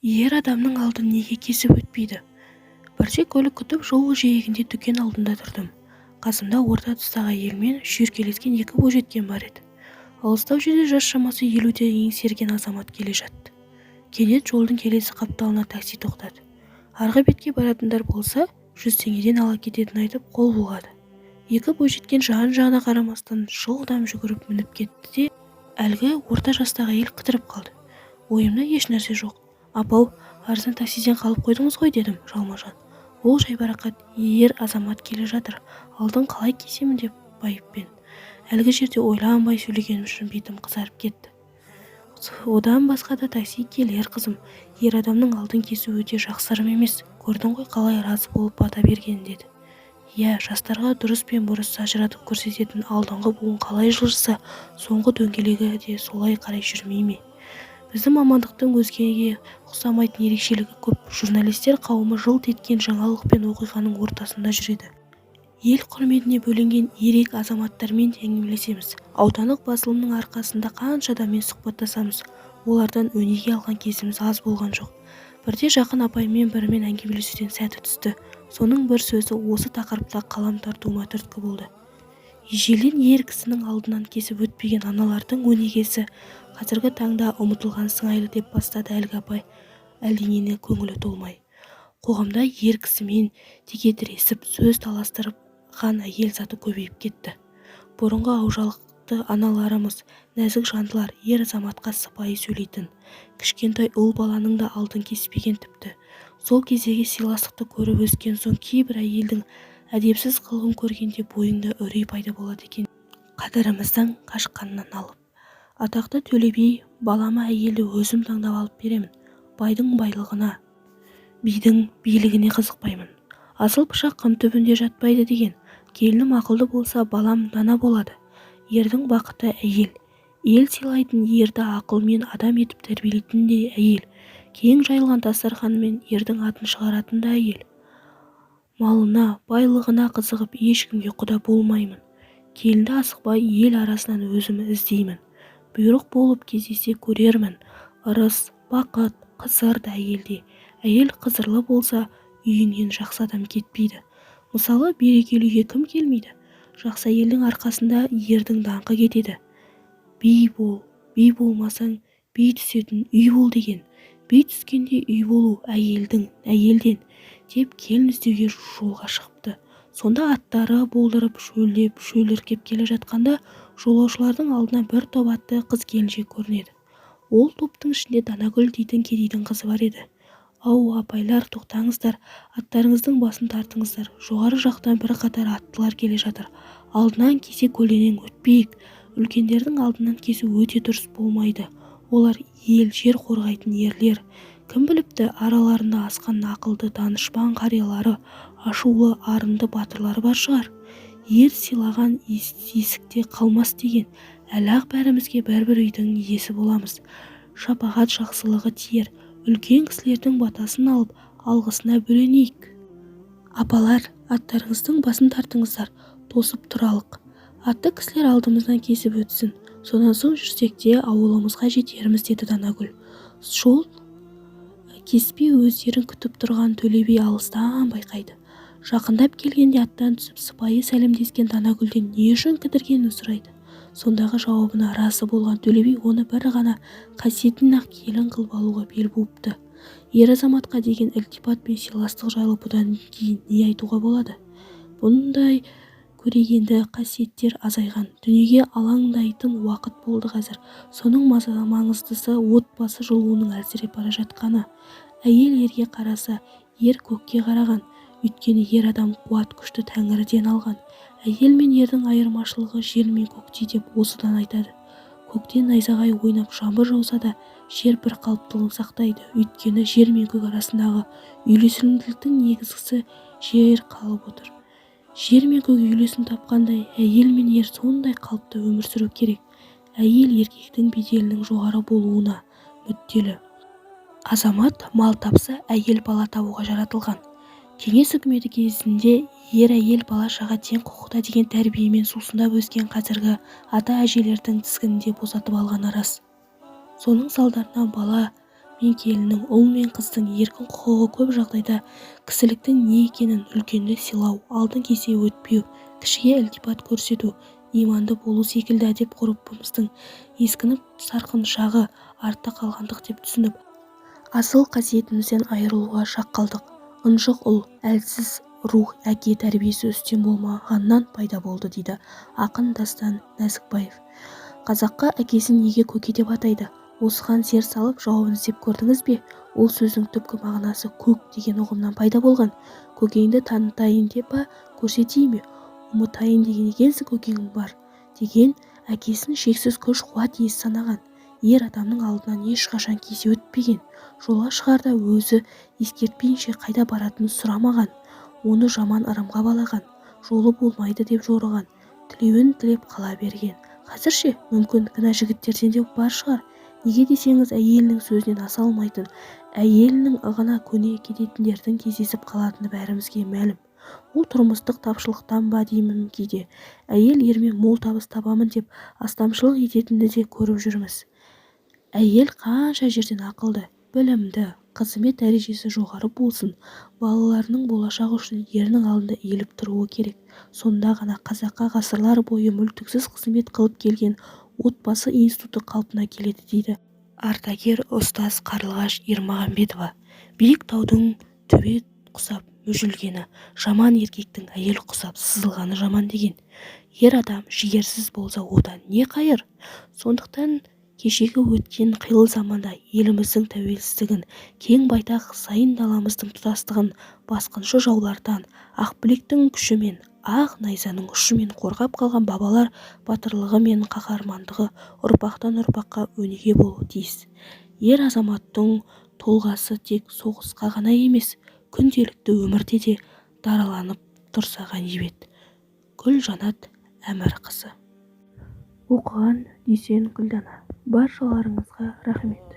Ер адамның алдын неге кесіп өтпейді? Бірде көлік күтіп жол жиегінде дүкен алдында тұрдым. Қасымда орта тұстағы әйелмен шүйіркелескен екі бойжеткен бар еді. Алыстау жерде жас шамасы 50-де еңсерген азамат келе жатты. Кенет жолдың келесі қапталына такси тоқтады. Арғы бетке баратындар болса, 100 теңгеден ала кететінін айтып қол бұлғады. Екі бойжеткен жан-жағына қарамастан жылдам жүгіріп мініп кетті де, әлгі орта жастағы әйел қыдырып қалды. Ойымда еш нәрсе жоқ. Апау, арзан таксиден қалып қойдыңыз ғой, дедім жалма-жан. Ол жайбарақат ер азамат келе жатыр, алдын қалай кесемін деп байыппен. Әлгі жерде ойланбай сөйлегенім үшін бетім қызарып кетті. Одан басқа да такси келер, қызым. Ер адамның алдын кесу өте жақсырым емес. Көрдің ғой қалай разы болып бата бергенін, деді. Иә, жастарға дұрыс пен бұрыс ажыратып көрсететін алдыңғы буын қалай жылжыса, соңғы дөңгелегі де солай қарай жүрмей ме? Біздің мамандықтың өзгеге ұқсамайтын ерекшелігі көп. Журналистер қауымы жылт еткен жаңалық пен оқиғаның ортасында жүреді. Ел құрметіне бөленген ерек азаматтармен әңгімелесеміз. Аудандық басылымның арқасында қанша адаммен сұхбаттасамыз. Олардан өнеге алған кезіміз аз болған жоқ. Бірде жақын апаймен бірімен әңгімелесуден сәті түсті. Соның бір сөзі осы тақырыпта қалам тартуыма түрткі болды. Ежелден ер кісінің алдынан кесіп өтпеген аналардың өнегесі қазіргі таңда ұмытылған сыңайлы, деп бастады әлгі апай, әлденені көңілі толмай. Қоғамда ер кісімен текетіресіп сөз таластырған әйел заты көбейіп кетті. Бұрынғы аужалықты аналарымыз, нәзік жандылар ер азаматқа сыпайы сөйлейтін. Кішкентай ұл баланың да алдын кеспеген тіпті. Сол кездегі сыйластықты көріп өскен соң кейбір әйелдің әдепсіз қылығын көргенде бойыңда үрей пайда болады екен. Қадіріміздің қашқанынан алып. Атақты Төле би, балама әйелді өзім таңдап алып беремін. Байдың байлығына, бидің билігіне қызықпаймын. Асыл пышақ қын түбінде жатпайды деген. Келінім ақылды болса, балам дана болады. Ердің бақыты әйел. Ел сыйлайтын ерді ақылмен адам етіп тәрбиелейтін де әйел. Кең жайылған дастарханымен ердің атын шығаратын да әйел. Малына, байлығына қызығып ешкімге құда болмаймын. Келінді асықпай ел арасынан өзім іздеймін. Бұйрық болып кездесе көрермін. Ырыс, бақыт, қызыр да әйелде. Әйел қызырлы болса, үйінен жақсы адам кетпейді. Мысалы, берекелі үйге кім келмейді? Жақсы әйелдің арқасында ердің даңқы кетеді. Би бол, би болмасаң, би түсетін үй бол деген. Би түскенде үй болу әйелден, деп келін іздеуге жолға шығыпты. Сонда аттары болдырып шөліркеп келе жатқанда жолаушылардың алдына бір топ атты қыз келіншек көрінеді. Ол топтың ішінде Данагүл дейтін кедейдің қызы бар еді. Ау, апайлар, тоқтаңыздар, аттарыңыздың басын тартыңыздар. Жоғары жақтан бір қатар аттылар келе жатыр. Алдынан кесе көлденең өтпейік. Үлкендердің алдынан кесу өте дұрыс болмайды. Олар ел, жер қорғайтын ерлер. Кім біліпті, араларында асқан ақылды данышпан қариялары, ашулы, арынды батырлары бар шығар. Ер сыйлаған есікте қалмас деген. Әлі-ақ бәрімізге бір-бір үйдің иесі боламыз. Шапағат жақсылығы тиер. Үлкен кісілердің батасын алып, алғысына бөленейік. Апалар, аттарыңыздың басын тартыңыздар, тосып тұралық. Атты кісілер алдымыздан кесіп өтсін. Содан соң жүрсек те ауылымызға жетерміз, деді Данагүл. Жол кеспей өздерін күтіп тұрған Төле би алыстан байқайды. Жақындап келгенде аттан түсіп сыпайы сәлемдескен Данагүлден не үшін кідіргенін сұрайды. Сондағы жауабына разы болған Төле би оны бір ғана қасиетін-ақ келін қылып алуға бел буыпты. Ер азаматқа деген ілтипат пен сыйластық жайлы бұдан кейін не айтуға болады? Бұндай көрегенді қасиеттер азайған, дүниеге алаңдайтын уақыт болды қазір. Соның маңыздысы отбасы жылуының әлсіреп бара жатқаны. Әйел ерге қараса, ер көкке қараған. Өйткені ер адам қуат күшті Тәңірден алған. Әйел мен ердің айырмашылығы жер мен көктей деп осыдан айтады. Көктен найзағай ойнап жаңбыр жауса да, жер бір қалыптылығын сақтайды. Өйткені жер мен көк арасындағы үйлесімділіктің негізгісі жер қалып отыр. Жер мен көк үйлесім тапқандай, әйел мен ер сондай қалыпта өмір сүру керек. Әйел еркектің беделінің жоғары болуына мүдделі. Азамат мал тапса, әйел бала табуға жаратылған. Кеңес үкіметі кезінде ер әйел бала шаға тең құқықта деген тәрбиемен сусындап өскен қазіргі ата әжелердің тізгінінде босатып алғаны рас. Соның салдарынан бала мен келіннің ұл мен қыздың еркін құқығы көп жағдайда кісіліктің не екенін, үлкенді сыйлау, алдын кесе өтпеу, кішіге ілтипат көрсету, иманды болу секілді әдеп-ғұрпымыздың ескініп сарқын шағы артта қалғандық деп түсініп, асыл қасиетімізден айырылуға шақ қалдық. Ынжық ұл, әлсіз рух әке тәрбиесі үстем болмағаннан пайда болды дейді ақын Дастан Нәзікбаев. Қазаққа әкесін неге көке деп атайды? Осыған зер салып жауабын іздеп көрдіңіз бе? Ол сөздің түпкі мағынасы көк деген ұғымнан пайда болған. Көкеңді танытайын деп па, көрсетейін бе? Ұмытайын деген екенсің көкең бар деген әкесін шексіз күш-қуат иесі санаған. Ер адамның алдынан ешқашан кесе өтпеген, жолға шығарда өзі ескертпейінше қайда баратынын сұрамаған, оны жаман ырымға балаған, жолы болмайды деп жорыған, тілеуін тілеп қала берген. Қазірше мүмкін кінә жігіттерден де бар шығар. Неге десеңіз, әйелінің сөзінен аса алмайтын, әйелінің ығына көне кететіндердің кездесіп қалатыны бәрімізге мәлім. Ол тұрмыстық тапшылықтан ба деймін кейде. Әйел ермен мол табыс табамын деп астамшылық ететінді де көріп жүрміз. Әйел қанша жерден ақылды, білімді, қызмет дәрежесі жоғары болсын, балаларының болашағы үшін ерінің алдында иіліп тұруы керек. Сонда ғана қазаққа ғасырлар бойы мүлтіксіз қызмет қылып келген отбасы институты қалпына келеді дейді ардагер ұстаз Қарлығаш Ермағанбетова. Биік таудың төбе құсап мүжілгені жаман, еркектің әйел құсап сызылғаны жаман деген. Ер адам жігерсіз болса одан не қайыр? Сондықтан кешегі өткен қилы заманда еліміздің тәуелсіздігін, кең байтақ сайын даламыздың тұтастығын басқыншы жаулардан ақбілектің күшімен, ақ найзаның ұшымен қорғап қалған бабалар батырлығы мен қаһармандығы ұрпақтан ұрпаққа өнеге болуы тиіс. Ер азаматтың тұлғасы тек соғысқа ғана емес, күнделікті өмірде де дараланып тұрса ғанибет. Гүлжанат Әмірқызы. Оқыған Дүйсен Гүлдана. Баршаларыңызға рахмет.